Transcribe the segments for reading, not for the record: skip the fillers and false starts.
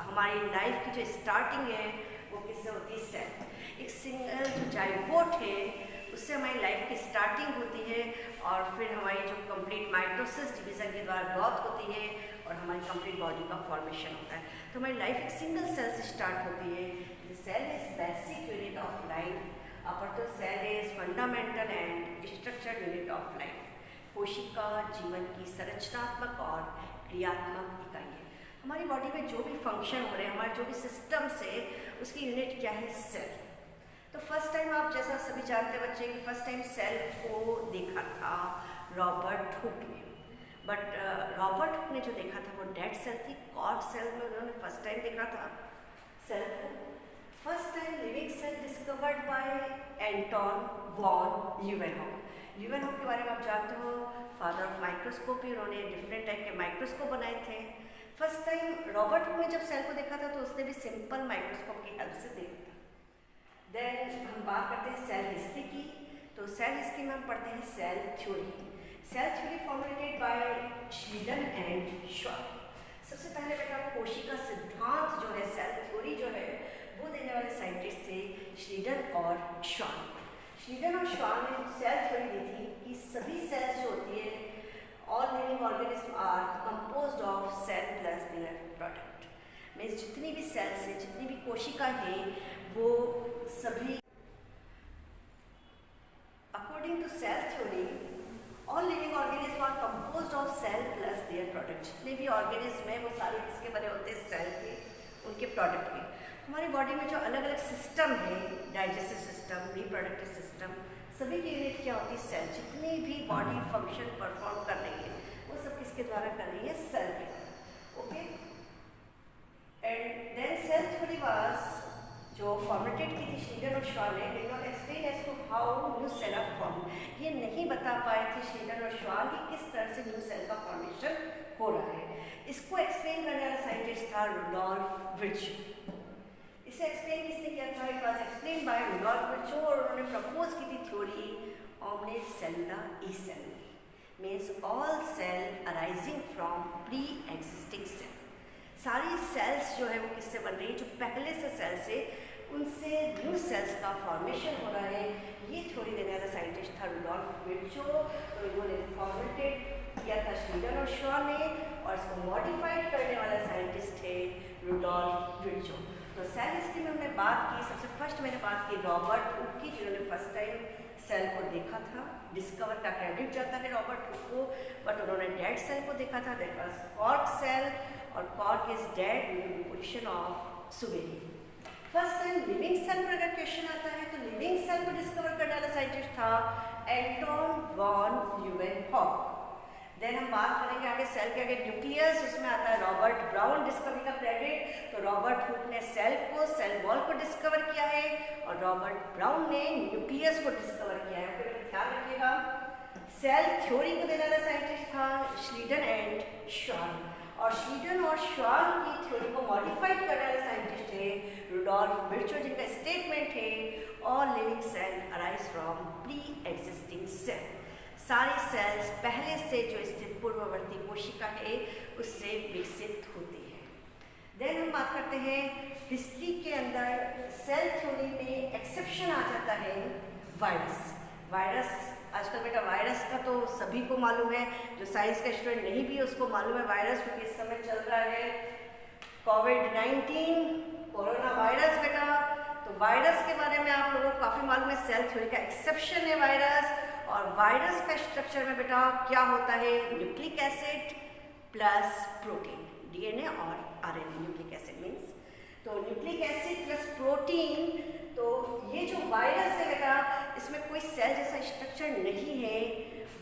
हमारी लाइफ की जो स्टार्टिंग है वो किससे होती है? सेल। एक सिंगल जो जाइगोट है उससे हमारी लाइफ की स्टार्टिंग होती है और फिर हमारी जो कंप्लीट माइटोसिस डिवीजन के द्वारा ग्रोथ होती है और हमारी कंप्लीट बॉडी का फॉर्मेशन होता है। तो हमारी लाइफ एक सिंगल सेल से स्टार्ट होती है। Cell is basic unit of life. अपर तो cell is fundamental and structured unit of life. कोशिका जीवन की संरचनात्मक और क्रियात्मक इकाई है। हमारी बॉडी में जो भी फंक्शन हो रहे हैं, हमारे जो भी सिस्टम्स है, उसकी यूनिट क्या है? सेल। तो फर्स्ट टाइम आप जैसा सभी जानते हैं बच्चे कि फर्स्ट टाइम सेल को देखा था रॉबर्ट हुक ने। बट रॉबर्ट हुक ने जो देखा था वो डेड सेल थी। कॉर्क सेल में उन्होंने फर्स्ट टाइम देखा था सेल को। First time living cell discovered by Anton von Leeuwenhoek. Leeuwenhoek के बारे में आप जानते हो, फादर ऑफ माइक्रोस्कोपी। उन्होंने डिफरेंट टाइप के माइक्रोस्कोप बनाए थे। फर्स्ट टाइम रॉबर्ट हुक ने जब सेल को देखा था तो उसने भी सिंपल माइक्रोस्कोप की हेल्प से देखा था। देन हम बात करते हैं सेल हिस्ट्री की। तो सेल हिस्ट्री में हम पढ़ते हैं cell theory. Cell theory formulated by Schleiden and Schwann. सबसे पहले बेटा कोशिका सिद्धांत जो है, सेल थ्योरी जो है, वो देने वाले साइंटिस्ट थे श्लीडन और श्वान। श्लीडन और श्वान ने सेल थ्योरी दी थी कि सभी सेल्स जो होती है, all living organism are composed of cell plus their product. Means जितनी भी सेल्स हैं, जितनी भी कोशिका है, वो सभी according to cell theory all living organism are composed of cell plus their product. जितने भी ऑर्गेनिज्म हैं वो सारे किसके बने होते हैं? सेल के, उनके प्रोडक्ट के। हमारी बॉडी में जो अलग अलग सिस्टम है, डाइजेस्टिव सिस्टम, रिप्रोडक्टिव सिस्टम, सभी की यूनिट क्या होती है? सेल। जितनी भी बॉडी फंक्शन परफॉर्म कर रही है वो सब किसके द्वारा कर रही है? सेल के। Okay. And then cell theory was जो फॉर्मुलेटेड की थी श्लीडन और श्वान ने, did not explain as to how new cell are form. ये नहीं बता पाए थे श्लीडन और श्वान कि किस तरह से न्यू सेल का फॉर्मेशन हो रहा है। इसको एक्सप्लेन करने वाला साइंटिस्ट था रुडोल्फ विर्चो। इसे एक्सप्लेन किसने किया था? It was explain by Rudolf Virchow और उन्होंने प्रपोज की थी theory omne cellula e cell, means all cell arising from pre-existing cell। सारी सेल्स जो है वो किससे बन रही है? जो पहले से सेल्स है उनसे न्यू सेल्स का फॉर्मेशन हो रहा है। ये थ्योरी देने वाला साइंटिस्ट था रुडोल्फ विर्चो। तो इन्होंने फॉर्मुलेटेड किया था श्लीडन और श्वान ने और इसको मॉडिफाइड करने वाला साइंटिस्ट थे रुडोल्फ विर्चो। तो सेल हिस्ट्री में हमने बात की। सबसे फर्स्ट मैंने बात की रॉबर्ट हुक की, जिन्होंने फर्स्ट टाइम सेल को देखा था। डिस्कवर का क्रेडिट जाता है रॉबर्ट हुक को, बट उन्होंने डेड सेल को देखा था। दैट वाज कॉर्क सेल और cork is dead in the position of suberin. First time living cell पर अगर क्वेश्चन आता है तो लिविंग सेल को डिस्कवर करने वाला साइंटिस्ट था एंटोन वॉन ल्यूवेनहॉक। देन हम बात करेंगे आगे सेल के आगे न्यूक्लियस, उसमें आता है रॉबर्ट ब्राउन डिस्कवरी का क्रेडिट। तो रॉबर्ट हुक ने सेल को, सेल वॉल को डिस्कवर किया है और रॉबर्ट ब्राउन ने न्यूक्लियस को डिस्कवर किया है। फिर ध्यान रखिएगा सेल थ्योरी को देने वाला साइंटिस्ट था श्लीडन एंड श्वान और श्लीडन और श्वान की थ्योरी को मॉडिफाइड करने वाले साइंटिस्ट है रुडोल्फ विर्चो, जिनका स्टेटमेंट है all living cell arise from pre existing cell. सारी सेल्स पहले से जो स्थित पूर्ववर्ती कोशिका है उससे विकसित होती है। देन हम बात करते हैं हिस्ट्री के अंदर सेल थ्योरी में एक्सेप्शन आ जाता है वायरस। वायरस आजकल बेटा वायरस का तो सभी को मालूम है, जो साइंस का स्टूडेंट नहीं भी उसको मालूम है वायरस, क्योंकि इस समय चल रहा है कोविड-19 कोरोना वायरस बेटा। तो वायरस के बारे में आप लोगों को काफ़ी मालूम है। सेल थ्योरी का एक्सेप्शन है वायरस। और वायरस का स्ट्रक्चर में बेटा क्या होता है? Nucleic acid plus protein, DNA और आरएनए। न्यूक्लिक एसिड मीन्स तो न्यूक्लिक एसिड प्लस प्रोटीन। तो ये जो वायरस है बेटा इसमें कोई सेल जैसा स्ट्रक्चर नहीं है,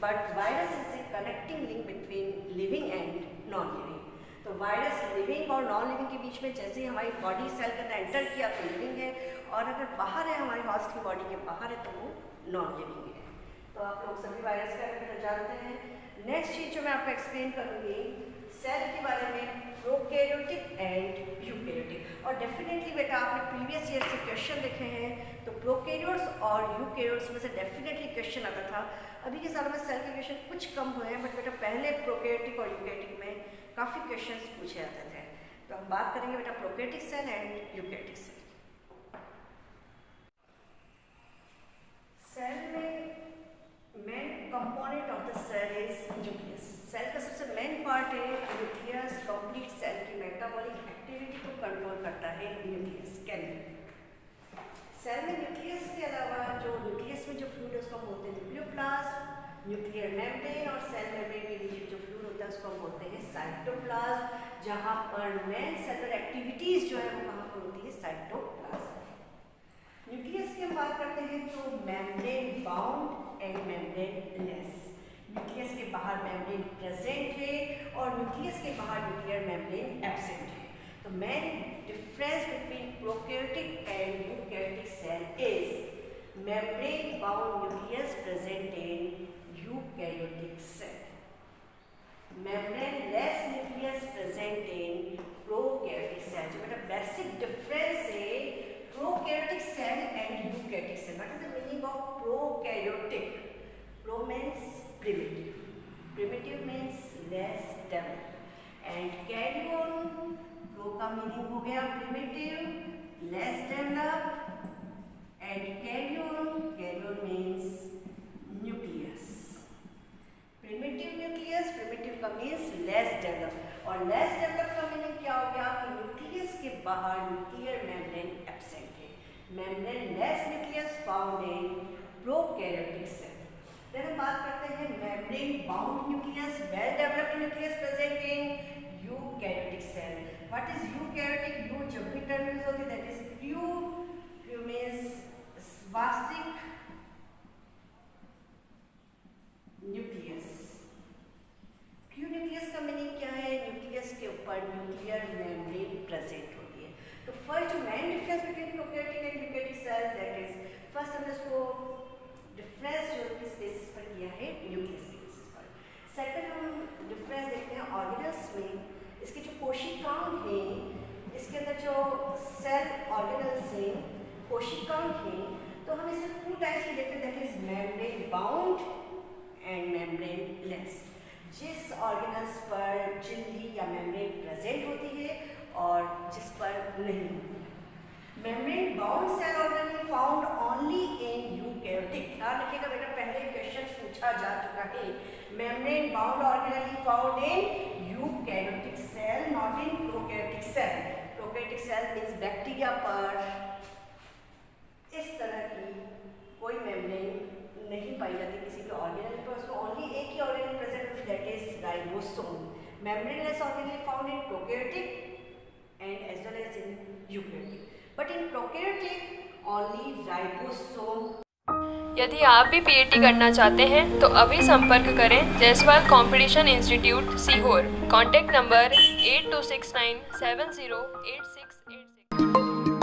but virus is a connecting link between living and non living. तो वायरस लिविंग और नॉन लिविंग के बीच में जैसे ही हमारी बॉडी सेल के अंदर एंटर किया तो लिविंग है, और अगर बाहर है हमारी हॉस्ट की बॉडी के बाहर है तो वो नॉन लिविंग है। तो आप लोग सभी वायरस के बारे में जानते हैं। नेक्स्ट चीज जो मैं आपको एक्सप्लेन करूंगी सेल के बारे में, प्रोकैरियोटिक एंड यूकैरियोटिक। और डेफिनेटली बेटा आपने प्रीवियस ईयर से क्वेश्चन देखे हैं तो प्रोकैरियोट्स और यूकैरियोट्स में से डेफिनेटली क्वेश्चन आता था। अभी के सालों में सेल के क्वेश्चन कुछ कम हुए हैं, बट बेटा पहले प्रोकैरियोटिक और यूकैरियोटिक में काफ़ी क्वेश्चंस पूछे जाते थे। तो हम बात करेंगे बेटा prokaryotic cell and eukaryotic cell. Cell में main component of the cell is nucleus. Cell का सबसे मेन पार्ट है न्यूक्लियस। कंप्लीट सेल की मेटाबॉलिक एक्टिविटी को कंट्रोल करता है न्यूक्लियस। कैन सेल में न्यूक्लियस के अलावा जो न्यूक्लियस में जो फ्लूइड है उसको हम बोलते हैं न्यूक्लियोप्लाज्म, न्यूक्लियर मेम्ब्रेन, और सेल मेम्ब्रेन के नीचे जो फ्लूइड होता है उसको हम बोलते हैं साइटोप्लाज्म, जहाँ पर मेन सेलुलर एक्टिविटीज जो है वो कहाँ पर होती है, साइटोप्लाज्म। न्यूक्लियस की हम बात करते हैं तो membrane bound and membrane less. Nucleus के बाहर मेम्ब्रेन प्रेजेंट है और न्यूक्लियस के बाहर न्यूक्लियर मेम्ब्रेन एब्सेंट है। तो main difference between prokaryotic and eukaryotic cell is membrane bound nucleus present in eukaryotic cell, membrane less nucleus present in prokaryotic cell। जो बेटा basic difference है prokaryotic cell and eukaryotic cell। What is the meaning of prokaryotic? Pro means primitive, primitive means less developed, and karyon pro का meaning हो गया primitive, less developed, and karyon, karyon means nucleus. Primitive nucleus, primitive का means less developed, और less developed का meaning क्या हो गया कि न्यूक्लियस के बाहर न्यूक्लियर मेम्ब्रेन एब्सेंट है। Membrane less nucleus found in prokaryotic cell. फिर हम बात करते हैं membrane bound nucleus, well developed nucleus present in eukaryotic cell. What is eukaryotic? You जब भी टर्म यूज होती है that is pure, pure means svastic nucleus। pure nucleus का मीनिंग क्या है? न्यूक्लियस के ऊपर न्यूक्लियर मेम्ब्रेन प्रेजेंट होती है। तो फर्स्ट जो main difference between prokaryotic and eukaryotic cell that is, first हमने इसको डिफरेंस जो किस बेसिस पर किया है, न्यूक्लियस के बेसिस पर। सेकंड हम डिफरेंस देखते हैं ऑर्गेनल्स में। इसके जो कोशिकांग हैं, इसके अंदर जो सेल ऑर्गेनल्स हैं, कोशिकांग हैं, तो हम इसे टू टाइप्स के देखते हैं that is membrane bound and membrane less. जिस ऑर्गेनल्स पर झिल्ली या मेम्ब्रेन प्रेजेंट होती है और जिस पर नहीं होती है। Membrane bound cell organelle found only in eukaryotic. ध्यान रखिएगा बेटा पहले क्वेश्चन पूछा जा चुका है। Membrane bound organelle found in eukaryotic cell, not in prokaryotic cell. Prokaryotic cell means bacteria पर इस तरह की कोई मेम्ब्रेन नहीं पाई जाती किसी भी ऑर्गेनल पर, उसमें ओनली एक ही ऑर्गेनल प्रेजेंट होती है that is ribosome. Membraneless organelle found in prokaryotic and as well as in eukaryotic, but in prokaryotic only ribosome. यदि आप भी पीएटी करना चाहते हैं तो अभी संपर्क करें Jaiswal competition institute Sehore. Contact number 8269708686।